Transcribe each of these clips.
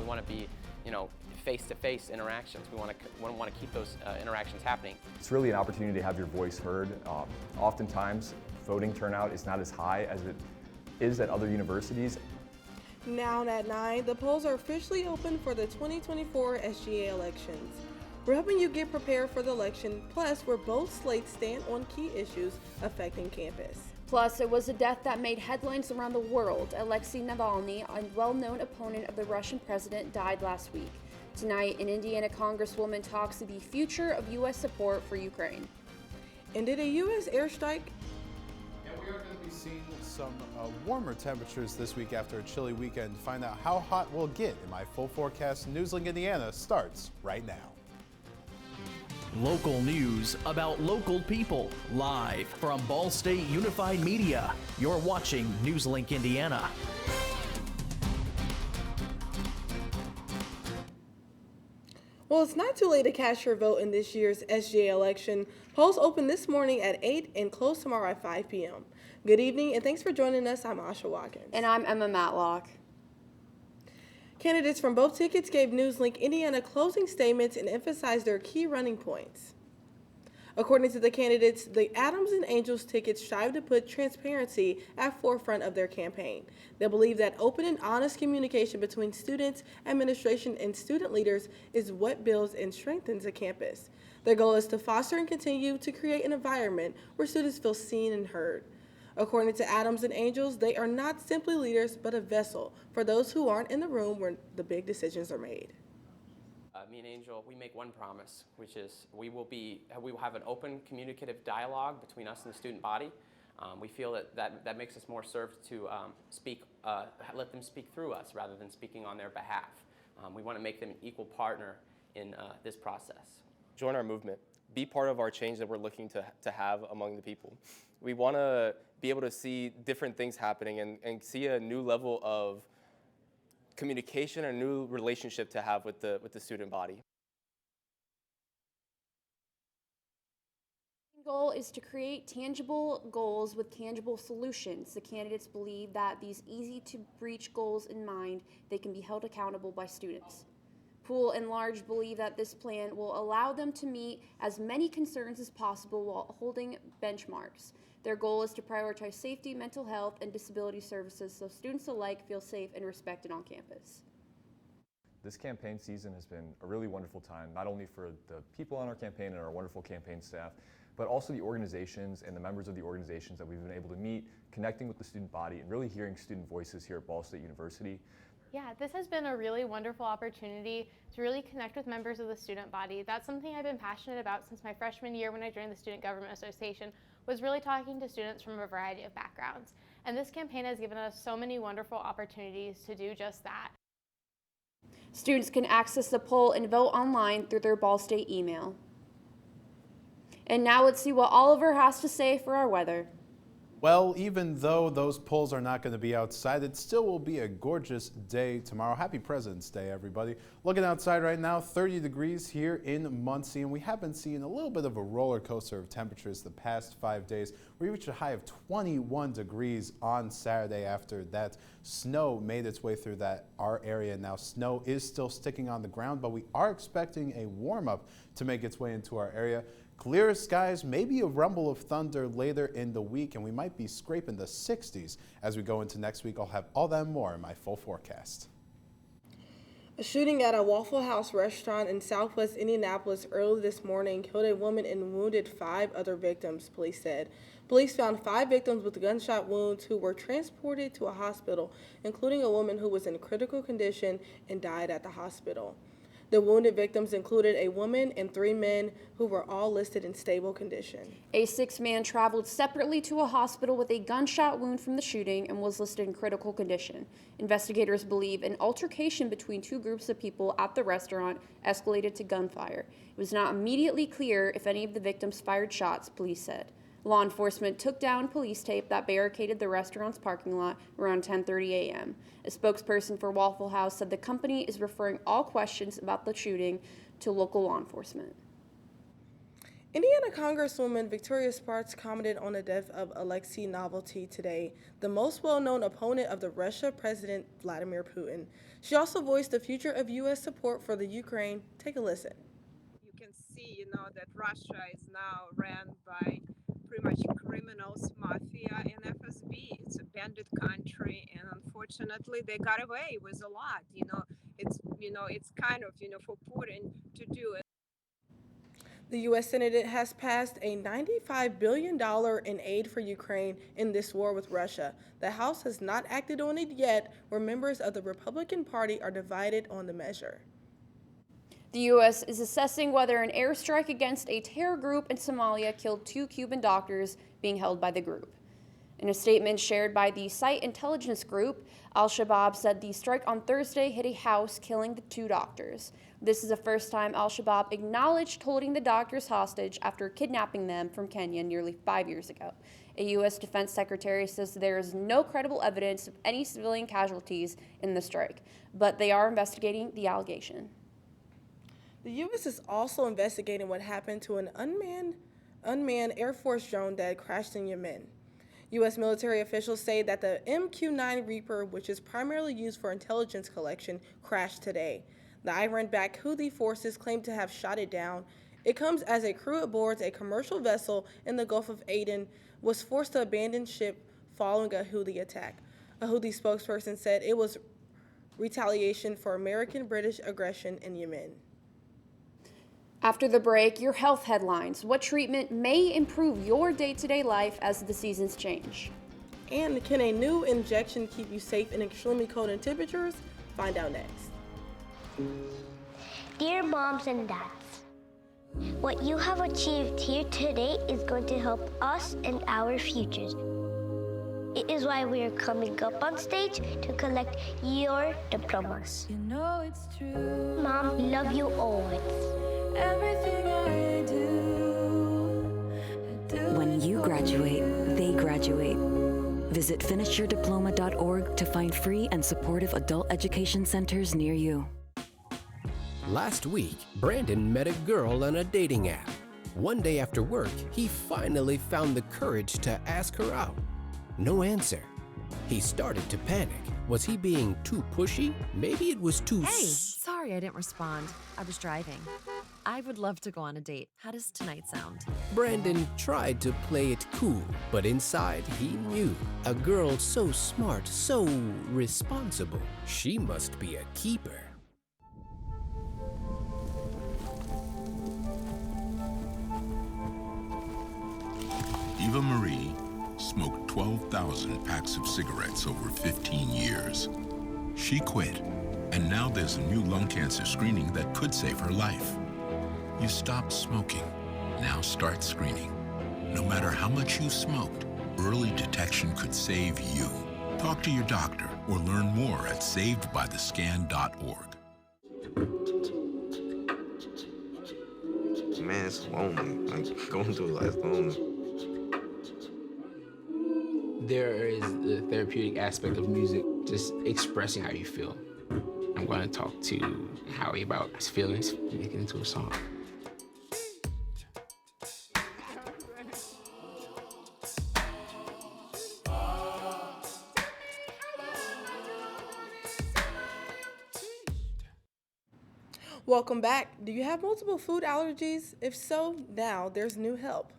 want to be, face-to-face interactions. We want to keep those interactions happening. It's really an opportunity to have your voice heard. Oftentimes, voting turnout is not as high as it is at other universities. Now at 9, the polls are officially open for the 2024 SGA elections. We're helping you get prepared for the election, plus where both slates stand on key issues affecting campus. Plus, it was a death that made headlines around the world. Alexei Navalny, a well-known opponent of the Russian president, died last week. Tonight, an Indiana congresswoman talks of the future of U.S. support for Ukraine. And did a U.S. airstrike? And we are going to be seeing some warmer temperatures this week after a chilly weekend. To find out how hot we'll get in my full forecast, NewsLink Indiana starts right now. Local news about local people, live from Ball State Unified Media. You're watching NewsLink Indiana. Well, it's not too late to cast your vote in this year's SGA election. Polls open this morning at 8 and close tomorrow at 5 p.m. Good evening, and thanks for joining us. I'm Asha Watkins. And I'm Emma Matlock. Candidates from both tickets gave NewsLink Indiana closing statements and emphasized their key running points. According to the candidates, the Adams and Angels tickets strive to put transparency at forefront of their campaign. They believe that open and honest communication between students, administration, and student leaders is what builds and strengthens a campus. Their goal is to foster and continue to create an environment where students feel seen and heard. According to Adams and Angels, they are not simply leaders, but a vessel for those who aren't in the room where the big decisions are made. Me and Angel, we make one promise, which is we will have an open communicative dialogue between us and the student body. We feel that makes us more served to let them speak through us rather than speaking on their behalf. We want to make them an equal partner in this process. Join our movement. Be part of our change that we're looking to have among the people. We want to be able to see different things happening and see a new level of communication, a new relationship to have with the student body. The goal is to create tangible goals with tangible solutions. The candidates believe that these easy-to-reach goals in mind, they can be held accountable by students. Poole and Large believe that this plan will allow them to meet as many concerns as possible while holding benchmarks. Their goal is to prioritize safety, mental health, and disability services so students alike feel safe and respected on campus. This campaign season has been a really wonderful time, not only for the people on our campaign and our wonderful campaign staff, but also the organizations and the members of the organizations that we've been able to meet, connecting with the student body and really hearing student voices here at Ball State University. Yeah, this has been a really wonderful opportunity to really connect with members of the student body. That's something I've been passionate about since my freshman year when I joined the Student Government Association, was really talking to students from a variety of backgrounds. And this campaign has given us so many wonderful opportunities to do just that. Students can access the poll and vote online through their Ball State email. And now let's see what Oliver has to say for our weather. Well, even though those polls are not going to be outside, it still will be a gorgeous day tomorrow. Happy President's Day, everybody. Looking outside right now, 30 degrees here in Muncie, and we have been seeing a little bit of a roller coaster of temperatures the past 5 days. We reached a high of 21 degrees on Saturday after that snow made its way through our area. Now, snow is still sticking on the ground, but we are expecting a warm-up to make its way into our area. Clear skies, maybe a rumble of thunder later in the week, and we might be scraping the 60s as we go into next week. I'll have all that and more in my full forecast. A shooting at a Waffle House restaurant in southwest Indianapolis early this morning killed a woman and wounded 5 other victims, police said. Police found 5 victims with gunshot wounds who were transported to a hospital, including a woman who was in critical condition and died at the hospital. The wounded victims included a woman and 3 men who were all listed in stable condition. A 6th man traveled separately to a hospital with a gunshot wound from the shooting and was listed in critical condition. Investigators believe an altercation between 2 groups of people at the restaurant escalated to gunfire. It was not immediately clear if any of the victims fired shots, police said. Law enforcement took down police tape that barricaded the restaurant's parking lot around 10:30 a.m. A spokesperson for Waffle House said the company is referring all questions about the shooting to local law enforcement. Indiana Congresswoman Victoria Sparks commented on the death of Alexei Novelty today, the most well-known opponent of the Russia President Vladimir Putin. She also voiced the future of U.S. support for the Ukraine. Take a listen. You can see, that Russia is now ran by pretty much criminals, mafia, and FSB. It's a bandit country, and unfortunately, they got away with a lot. It's kind of, for Putin to do it. The U.S. Senate has passed a $95 billion in aid for Ukraine in this war with Russia. The House has not acted on it yet, where members of the Republican Party are divided on the measure. The U.S. is assessing whether an airstrike against a terror group in Somalia killed 2 Cuban doctors being held by the group. In a statement shared by the site intelligence group, Al-Shabaab said the strike on Thursday hit a house, killing the 2 doctors. This is the first time Al-Shabaab acknowledged holding the doctors hostage after kidnapping them from Kenya nearly 5 years ago. A U.S. Defense Secretary says there is no credible evidence of any civilian casualties in the strike, but they are investigating the allegation. The U.S. is also investigating what happened to an unmanned Air Force drone that crashed in Yemen. U.S. military officials say that the MQ-9 Reaper, which is primarily used for intelligence collection, crashed today. The Iran-backed Houthi forces claim to have shot it down. It comes as a crew aboard a commercial vessel in the Gulf of Aden was forced to abandon ship following a Houthi attack. A Houthi spokesperson said it was retaliation for American-British aggression in Yemen. After the break, your health headlines. What treatment may improve your day-to-day life as the seasons change? And can a new injection keep you safe in extremely cold temperatures? Find out next. Dear moms and dads, what you have achieved here today is going to help us and our futures. It is why we are coming up on stage to collect your diplomas. You know it's true. Mom, we love you always. Everything I do, When you graduate, they graduate. Visit finishyourdiploma.org to find free and supportive adult education centers near you. Last week, Brandon met a girl on a dating app. One day after work, he finally found the courage to ask her out. No answer. He started to panic. Was he being too pushy? Maybe it was too Sorry I didn't respond. I was driving. I would love to go on a date. How does tonight sound? Brandon tried to play it cool, but inside he knew. A girl so smart, so responsible. She must be a keeper. Eva Marie smoked 12,000 packs of cigarettes over 15 years. She quit, and now there's a new lung cancer screening that could save her life. You stopped smoking. Now start screening. No matter how much you smoked, early detection could save you. Talk to your doctor or learn more at savedbythescan.org. Man, it's lonely. Like, going through life lonely. There is the therapeutic aspect of music, just expressing how you feel. I'm going to talk to Howie about his feelings, make it into a song. Welcome back. Do you have multiple food allergies? If so, now there's new help.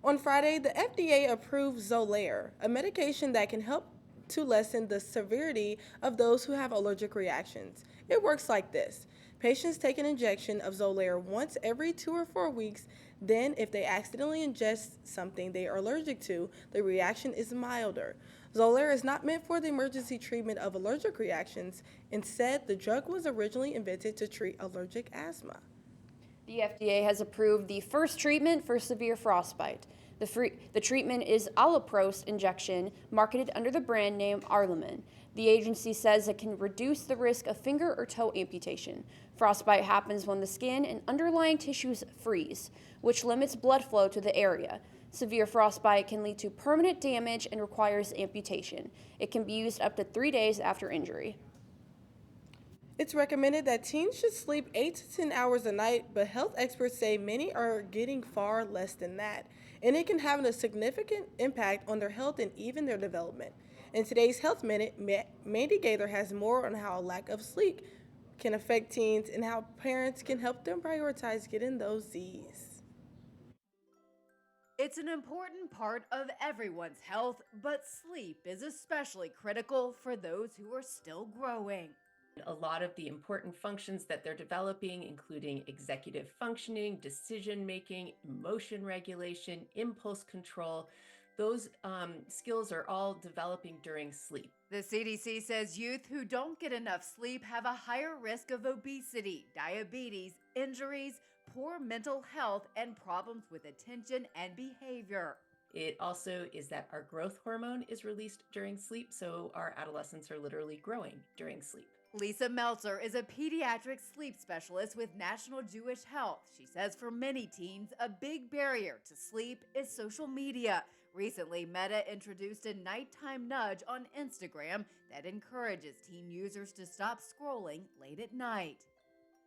On Friday, the FDA approved Xolair, a medication that can help to lessen the severity of those who have allergic reactions. It works like this. Patients take an injection of Xolair once every 2 or 4 weeks. Then, if they accidentally ingest something they are allergic to, the reaction is milder. Xolair is not meant for the emergency treatment of allergic reactions. Instead, the drug was originally invented to treat allergic asthma. The FDA has approved the first treatment for severe frostbite. The treatment is Alloprost injection, marketed under the brand name Arlamin. The agency says it can reduce the risk of finger or toe amputation. Frostbite happens when the skin and underlying tissues freeze, which limits blood flow to the area. Severe frostbite can lead to permanent damage and requires amputation. It can be used up to 3 days after injury. It's recommended that teens should sleep 8 to 10 hours a night, but health experts say many are getting far less than that, and it can have a significant impact on their health and even their development. In today's Health Minute, Mandy Gaither has more on how a lack of sleep can affect teens and how parents can help them prioritize getting those Z's. It's an important part of everyone's health, but sleep is especially critical for those who are still growing. A lot of the important functions that they're developing, including executive functioning, decision making, emotion regulation, impulse control, those skills are all developing during sleep. The CDC says youth who don't get enough sleep have a higher risk of obesity, diabetes, injuries, poor mental health, and problems with attention and behavior. It also is that our growth hormone is released during sleep, so our adolescents are literally growing during sleep. Lisa Meltzer is a pediatric sleep specialist with National Jewish Health. She says for many teens, a big barrier to sleep is social media. Recently, Meta introduced a nighttime nudge on Instagram that encourages teen users to stop scrolling late at night.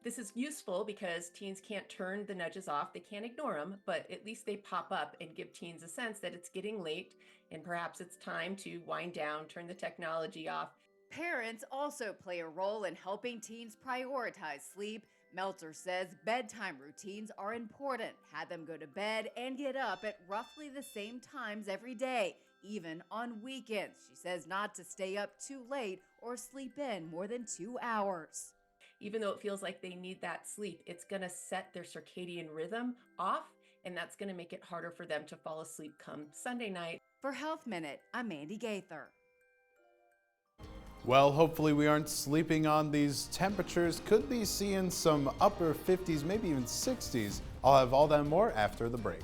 This is useful because teens can't turn the nudges off, they can't ignore them, but at least they pop up and give teens a sense that it's getting late and perhaps it's time to wind down, turn the technology off. Parents also play a role in helping teens prioritize sleep. Meltzer says bedtime routines are important. Have them go to bed and get up at roughly the same times every day, even on weekends. She says not to stay up too late or sleep in more than 2 hours. Even though it feels like they need that sleep, it's going to set their circadian rhythm off, and that's going to make it harder for them to fall asleep come Sunday night. For Health Minute, I'm Mandy Gaither. Well, hopefully we aren't sleeping on these temperatures. Could be seeing some upper 50s, maybe even 60s. I'll have all that and more after the break.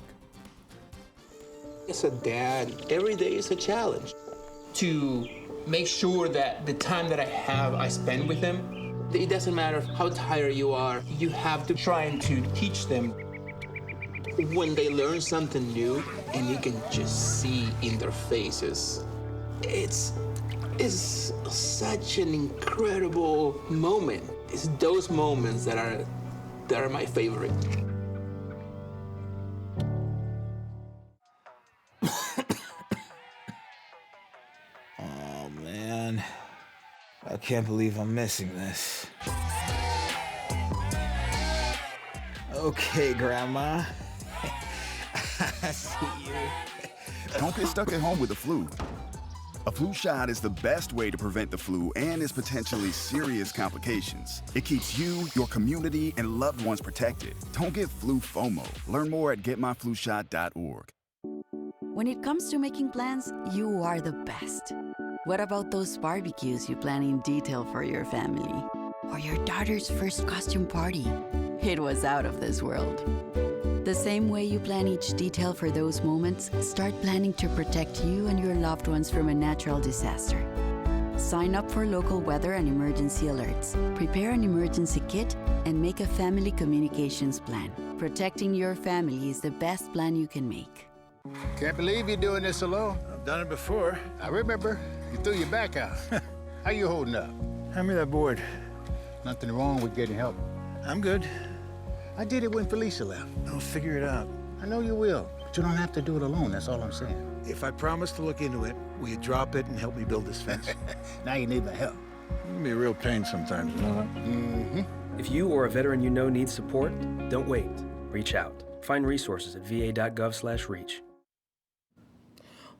As a dad, every day is a challenge. To make sure that the time that I spend with them, it doesn't matter how tired you are, you have to try to teach them. When they learn something new and you can just see in their faces, it's such an incredible moment. It's those moments that are my favorite. Oh man, I can't believe I'm missing this. Okay, Grandma. I see you. Don't get stuck at home with the flu. A flu shot is the best way to prevent the flu and its potentially serious complications. It keeps you, your community, and loved ones protected. Don't get flu FOMO. Learn more at getmyflushot.org. When it comes to making plans, you are the best. What about those barbecues you plan in detail for your family? Or your daughter's first costume party? It was out of this world. The same way you plan each detail for those moments, start planning to protect you and your loved ones from a natural disaster. Sign up for local weather and emergency alerts, prepare an emergency kit, and make a family communications plan. Protecting your family is the best plan you can make. Can't believe you're doing this alone. I've done it before. I remember you threw your back out. How you holding up? Hand me that board. Nothing wrong with getting help. I'm good. I did it when Felicia left. I'll figure it out. I know you will, but you don't have to do it alone, that's all I'm saying. If I promise to look into it, will you drop it and help me build this fence? Now you need my help. It can be a real pain sometimes, you know that? Mm-hmm. If you or a veteran you know needs support, don't wait. Reach out. Find resources at va.gov/reach.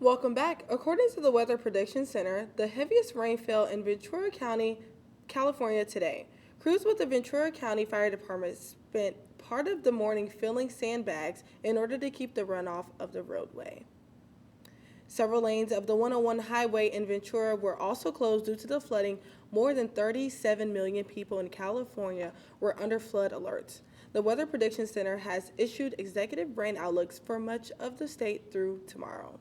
Welcome back. According to the Weather Prediction Center, the heaviest rain fell in Ventura County, California today. Crews with the Ventura County Fire Department spent part of the morning filling sandbags in order to keep the runoff of the roadway. Several lanes of the 101 highway in Ventura were also closed due to the flooding. More than 37 million people in California were under flood alerts. The Weather Prediction Center has issued executive rain outlooks for much of the state through tomorrow.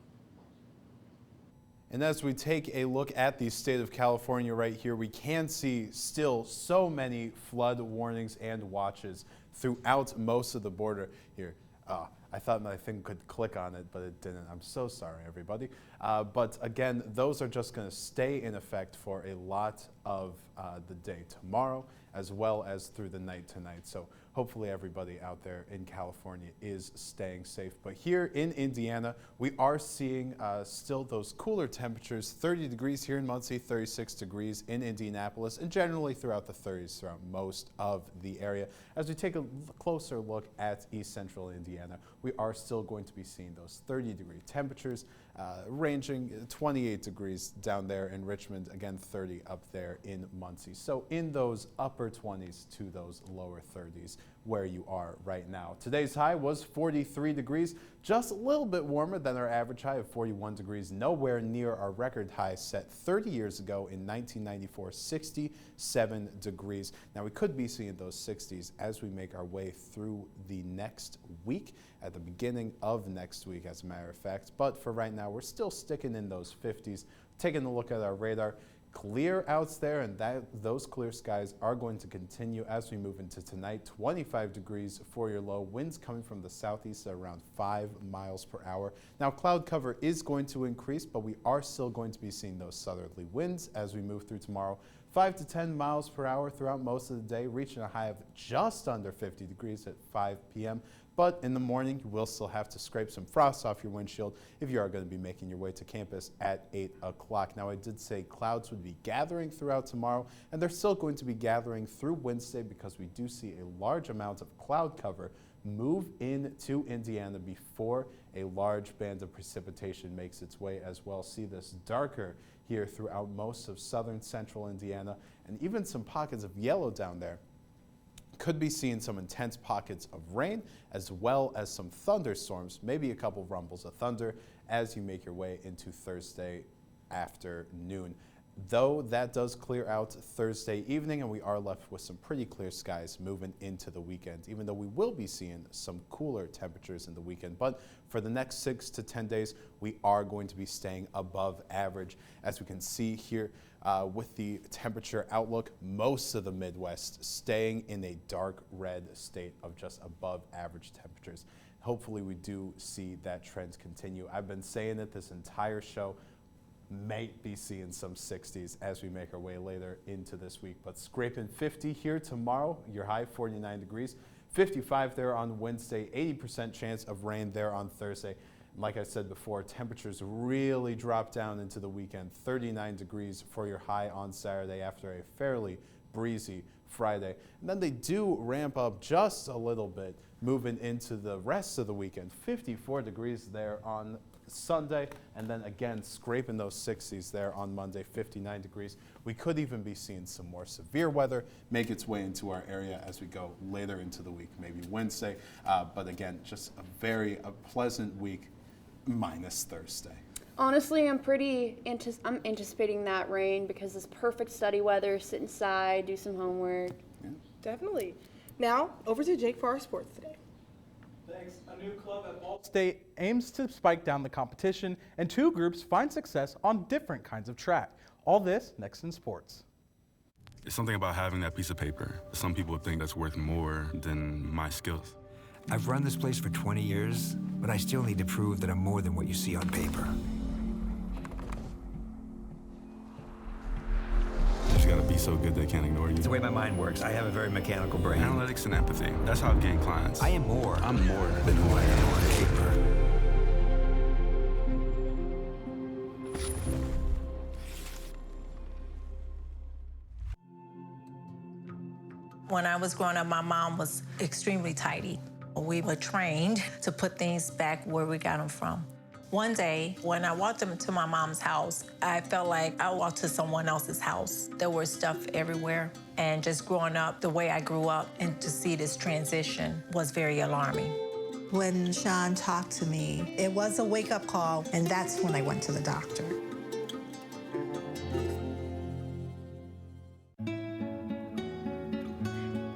And as we take a look at the state of California right here, we can see still so many flood warnings and watches throughout most of the border here. I thought my thing could click on it, but it didn't. I'm so sorry, everybody. But again, those are just going to stay in effect for a lot of the day tomorrow, as well as through the night tonight. So hopefully everybody out there in California is staying safe. But here in Indiana, we are seeing still those cooler temperatures, 30 degrees here in Muncie, 36 degrees in Indianapolis, and generally throughout the 30s throughout most of the area. As we take a closer look at East Central Indiana, we are still going to be seeing those 30-degree temperatures, ranging 28 degrees down there in Richmond, again 30 up there in Muncie. So in those upper 20s to those lower 30s where you are right now. Today's high was 43 degrees, just a little bit warmer than our average high of 41 degrees, nowhere near our record high set 30 years ago in 1994, 67 degrees. Now we could be seeing those 60s as we make our way through the next week, at the beginning of next week as a matter of fact, but for right now we're still sticking in those 50s. Taking a look at our radar, clear outs there, and those clear skies are going to continue as we move into tonight. 25 degrees for your low, winds coming from the southeast at around 5 miles per hour. Now cloud cover is going to increase, but we are still going to be seeing those southerly winds as we move through tomorrow. 5 to 10 miles per hour throughout most of the day, reaching a high of just under 50 degrees at 5 p.m. But in the morning, you will still have to scrape some frost off your windshield if you are going to be making your way to campus at 8 o'clock. Now, I did say clouds would be gathering throughout tomorrow, and they're still going to be gathering through Wednesday because we do see a large amount of cloud cover move into Indiana before a large band of precipitation makes its way as well. See this darker here throughout most of southern central Indiana, and even some pockets of yellow down there. Could be seeing some intense pockets of rain as well as some thunderstorms, maybe a couple of rumbles of thunder as you make your way into Thursday afternoon. Though that does clear out Thursday evening and we are left with some pretty clear skies moving into the weekend, even though we will be seeing some cooler temperatures in the weekend. But for the next 6 to 10 days, we are going to be staying above average. As we can see here, with the temperature outlook, most of the Midwest staying in a dark red state of just above average temperatures. Hopefully we do see that trend continue. I've been saying it this entire show, might be seeing some 60s as we make our way later into this week, but scraping 50 here tomorrow, your high 49 degrees, 55 there on Wednesday, 80% chance of rain there on Thursday. Like I said before, temperatures really drop down into the weekend. 39 degrees for your high on Saturday after a fairly breezy Friday. And then they do ramp up just a little bit moving into the rest of the weekend. 54 degrees there on Sunday, and then again scraping those 60s there on Monday, 59 degrees. We could even be seeing some more severe weather make its way into our area as we go later into the week, maybe Wednesday. But again, just a pleasant week, minus Thursday. Honestly, I'm anticipating that rain because it's perfect study weather. Sit inside, do some homework. Yeah. Definitely. Now, over to Jake for our sports today. Thanks. A new club at Ball State aims to spike down the competition, and two groups find success on different kinds of track. All this next in sports. It's something about having that piece of paper. Some people think that's worth more than my skills. I've run this place for 20 years, but I still need to prove that I'm more than what you see on paper. You just gotta be so good they can't ignore you. It's the way my mind works. I have a very mechanical brain. Analytics and empathy. That's how I've gained clients. I am more. I'm more than who I am on paper. When I was growing up, my mom was extremely tidy. We were trained to put things back where we got them from. One day, when I walked into my mom's house, I felt like I walked to someone else's house. There was stuff everywhere. And just growing up the way I grew up and to see this transition was very alarming. When Sean talked to me, it was a wake-up call, and that's when I went to the doctor.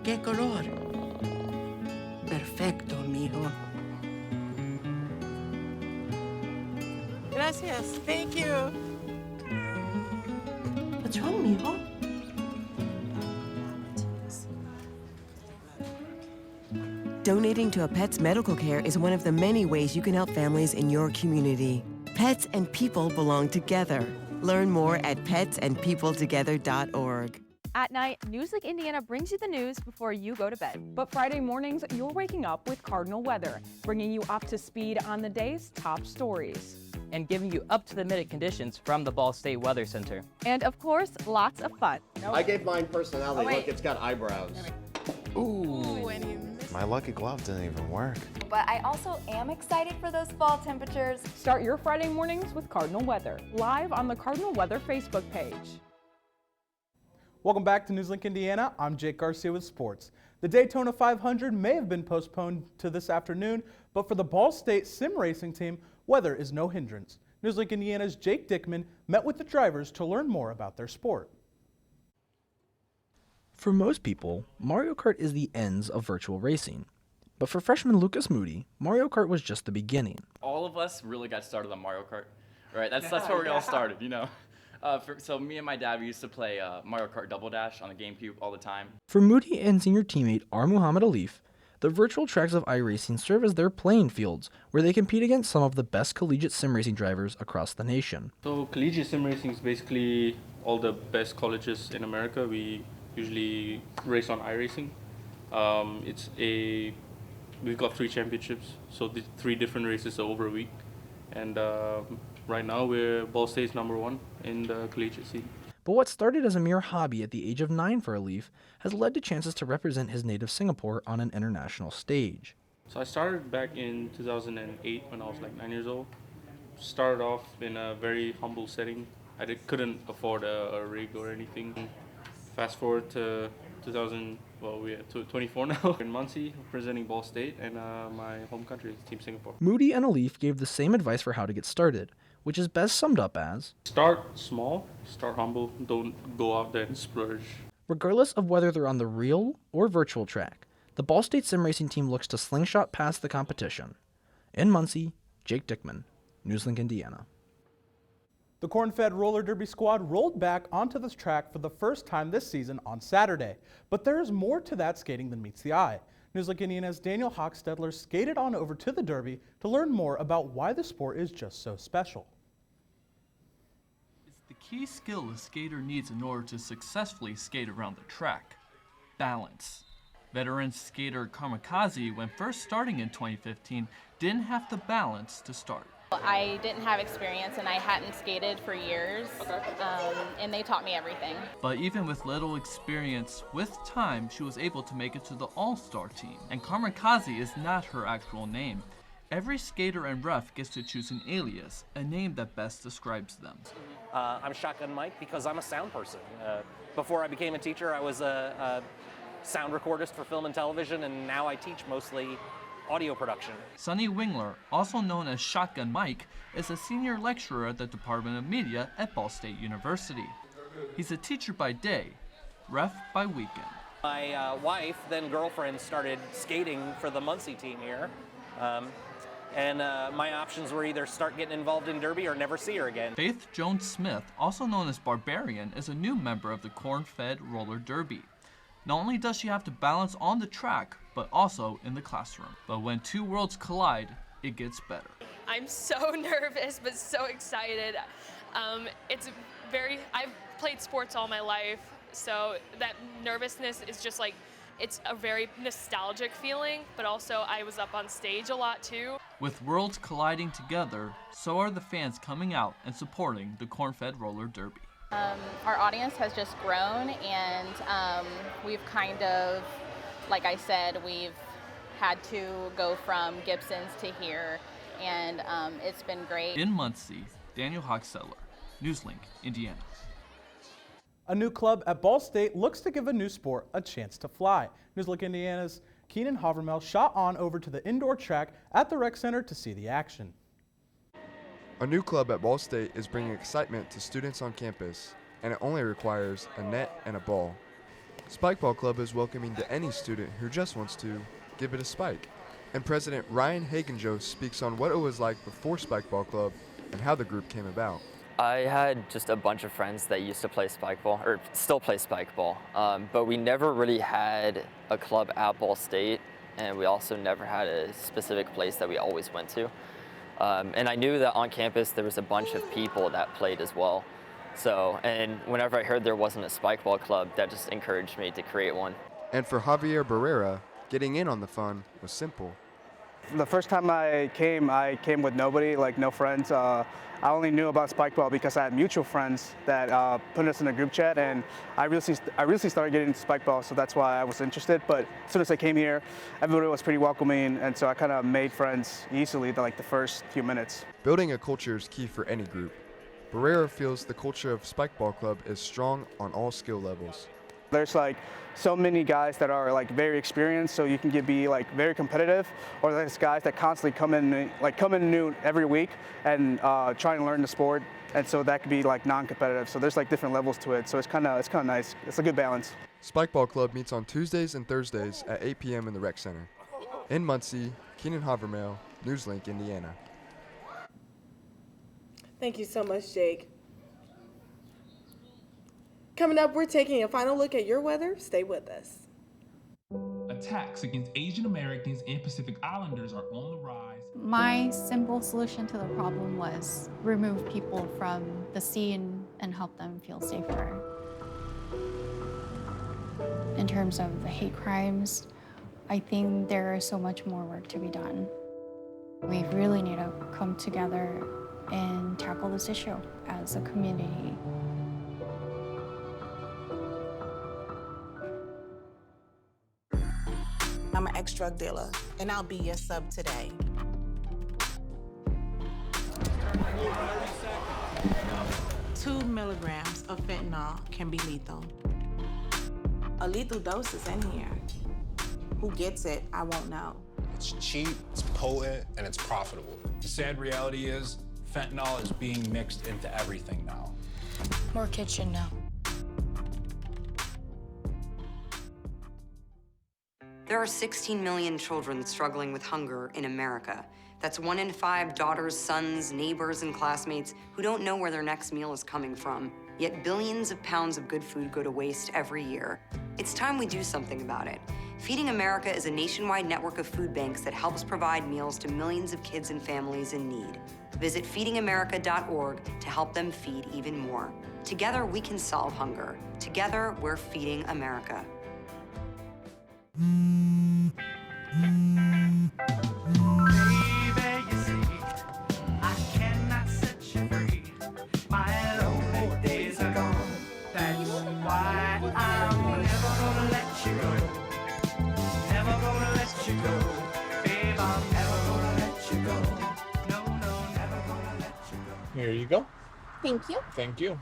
¿Qué color? Perfecto, mijo. Gracias. Thank you. What's wrong, mijo? Donating to a pet's medical care is one of the many ways you can help families in your community. Pets and people belong together. Learn more at petsandpeopletogether.org. At night, NewsLink Indiana brings you the news before you go to bed. But Friday mornings, you're waking up with Cardinal Weather, bringing you up to speed on the day's top stories. And giving you up-to-the-minute conditions from the Ball State Weather Center. And of course, lots of fun. I gave mine personality. Look, it's got eyebrows. Ooh. My lucky glove didn't even work. But I also am excited for those fall temperatures. Start your Friday mornings with Cardinal Weather, live on the Cardinal Weather Facebook page. Welcome back to NewsLink Indiana. I'm Jake Garcia with sports. The Daytona 500 may have been postponed to this afternoon, but for the Ball State sim racing team, weather is no hindrance. NewsLink Indiana's Jake Dickman met with the drivers to learn more about their sport. For most people, Mario Kart is the ends of virtual racing. But for freshman Lucas Moody, Mario Kart was just the beginning. All of us really got started on Mario Kart, right? That's where we all started, you know. So me and my dad, we used to play Mario Kart Double Dash on the GameCube all the time. For Moody and senior teammate R. Muhammad Alif, the virtual tracks of iRacing serve as their playing fields, where they compete against some of the best collegiate sim racing drivers across the nation. So collegiate sim racing is basically all the best colleges in America. We usually race on iRacing. We've got 3 championships, so the 3 different races over a week. And right now we're Ball State's #1 in the collegiate scene. But what started as a mere hobby at the age of 9 for Alif has led to chances to represent his native Singapore on an international stage. So I started back in 2008 when I was like 9 years old. Started off in a very humble setting. I couldn't afford a rig or anything. Fast forward to 24 now in Muncie, representing Ball State and my home country, Team Singapore. Moody and Alif gave the same advice for how to get started, which is best summed up as: start small, start humble, don't go out there and splurge. Regardless of whether they're on the real or virtual track, the Ball State sim racing team looks to slingshot past the competition. In Muncie, Jake Dickman, NewsLink Indiana. The corn-fed roller derby squad rolled back onto this track for the first time this season on Saturday. But there is more to that skating than meets the eye. NewsLink Indiana's Daniel Hochstetler skated on over to the derby to learn more about why the sport is just so special. It's the key skill a skater needs in order to successfully skate around the track: balance. Veteran skater Kamikaze, when first starting in 2015, didn't have the balance to start. I didn't have experience and I hadn't skated for years, and they taught me everything. But even with little experience, with time, she was able to make it to the All-Star team. And Kamikaze is not her actual name. Every skater and ref gets to choose an alias, a name that best describes them. I'm Shotgun Mike because I'm a sound person. Before I became a teacher, I was a sound recordist for film and television, and now I teach mostly audio production. Sonny Wingler, also known as Shotgun Mike, is a senior lecturer at the Department of Media at Ball State University. He's a teacher by day, ref by weekend. My wife, then girlfriend, started skating for the Muncie team here. My options were either start getting involved in derby or never see her again. Faith Jones-Smith, also known as Barbarian, is a new member of the corn-fed roller derby. Not only does she have to balance on the track, but also in the classroom. But when 2 worlds collide, it gets better. I'm so nervous, but so excited. I've played sports all my life, so that nervousness is just like, it's a very nostalgic feeling, but also I was up on stage a lot too. With worlds colliding together, so are the fans coming out and supporting the corn-fed roller derby. Our audience has just grown, and we've kind of, like I said, we've had to go from Gibson's to here, and it's been great. In Muncie, Daniel Hochstetler, NewsLink, Indiana. A new club at Ball State looks to give a new sport a chance to fly. NewsLink Indiana's Keenan Havermel shot on over to the indoor track at the rec center to see the action. A new club at Ball State is bringing excitement to students on campus, and it only requires a net and a ball. Spikeball Club is welcoming to any student who just wants to give it a spike. And President Ryan Hagenjo speaks on what it was like before Spikeball Club and how the group came about. I had just a bunch of friends that used to play spikeball, or still play spikeball, but we never really had a club at Ball State, and we also never had a specific place that we always went to. And I knew that on campus there was a bunch of people that played as well. So, and whenever I heard there wasn't a spike ball club, that just encouraged me to create one. And for Javier Barrera, getting in on the fun was simple. The first time I came with nobody, like no friends. I only knew about spikeball because I had mutual friends that put us in a group chat, and I recently started getting into spikeball, so that's why I was interested. But as soon as I came here, everybody was pretty welcoming, and so I kind of made friends easily like the first few minutes. Building a culture is key for any group. Barrera feels the culture of Spikeball Club is strong on all skill levels. There's like so many guys that are like very experienced, so you can be like very competitive, or there's guys that constantly come in new every week and try and learn the sport, and so that could be like non-competitive. So there's like different levels to it. So it's kind of nice. It's a good balance. Spikeball Club meets on Tuesdays and Thursdays at 8 p.m. in the Rec Center. In Muncie, Keenan Havermail, NewsLink, Indiana. Thank you so much, Jake. Coming up, we're taking a final look at your weather. Stay with us. Attacks against Asian Americans and Pacific Islanders are on the rise. My simple solution to the problem was remove people from the scene and help them feel safer. In terms of the hate crimes, I think there is so much more work to be done. We really need to come together and tackle this issue as a community. I'm an ex-drug dealer, and I'll be your sub today. Two milligrams of fentanyl can be lethal. A lethal dose is in here. Who gets it, I won't know. It's cheap, it's potent, and it's profitable. The sad reality is, fentanyl is being mixed into everything now. More kids should know. There are 16 million children struggling with hunger in America. That's 1 in 5 daughters, sons, neighbors, and classmates who don't know where their next meal is coming from. Yet billions of pounds of good food go to waste every year. It's time we do something about it. Feeding America is a nationwide network of food banks that helps provide meals to millions of kids and families in need. Visit feedingamerica.org to help them feed even more. Together, we can solve hunger. Together, we're feeding America. Here you go. Thank you. Thank you.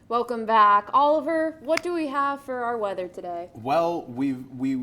Welcome back. Oliver, what do we have for our weather today? Well, we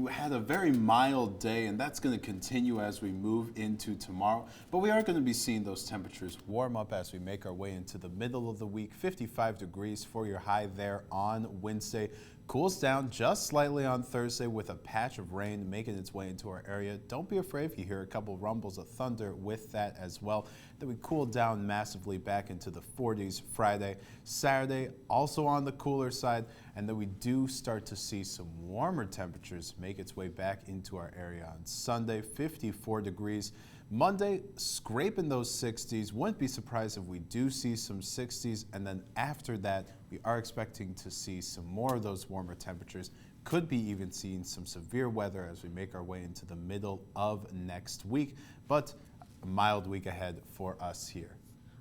had a very mild day, and that's going to continue as we move into tomorrow. But we are going to be seeing those temperatures warm up as we make our way into the middle of the week. 55 degrees for your high there on Wednesday. Cools down just slightly on Thursday with a patch of rain making its way into our area. Don't be afraid if you hear a couple rumbles of thunder with that as well. Then we cool down massively back into the 40s Friday. Saturday, also on the cooler side. And then we do start to see some warmer temperatures make its way back into our area on Sunday, 54 degrees. Monday, scraping those 60s. Wouldn't be surprised if we do see some 60s. And then after that, we are expecting to see some more of those warmer temperatures. Could be even seeing some severe weather as we make our way into the middle of next week. But a mild week ahead for us here.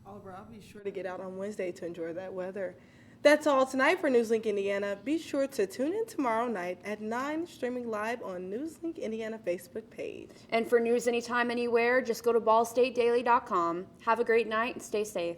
Oliver, I'll be sure to get out on Wednesday to enjoy that weather. That's all tonight for NewsLink Indiana. Be sure to tune in tomorrow night at 9, streaming live on NewsLink Indiana Facebook page. And for news anytime, anywhere, just go to ballstatedaily.com. Have a great night and stay safe.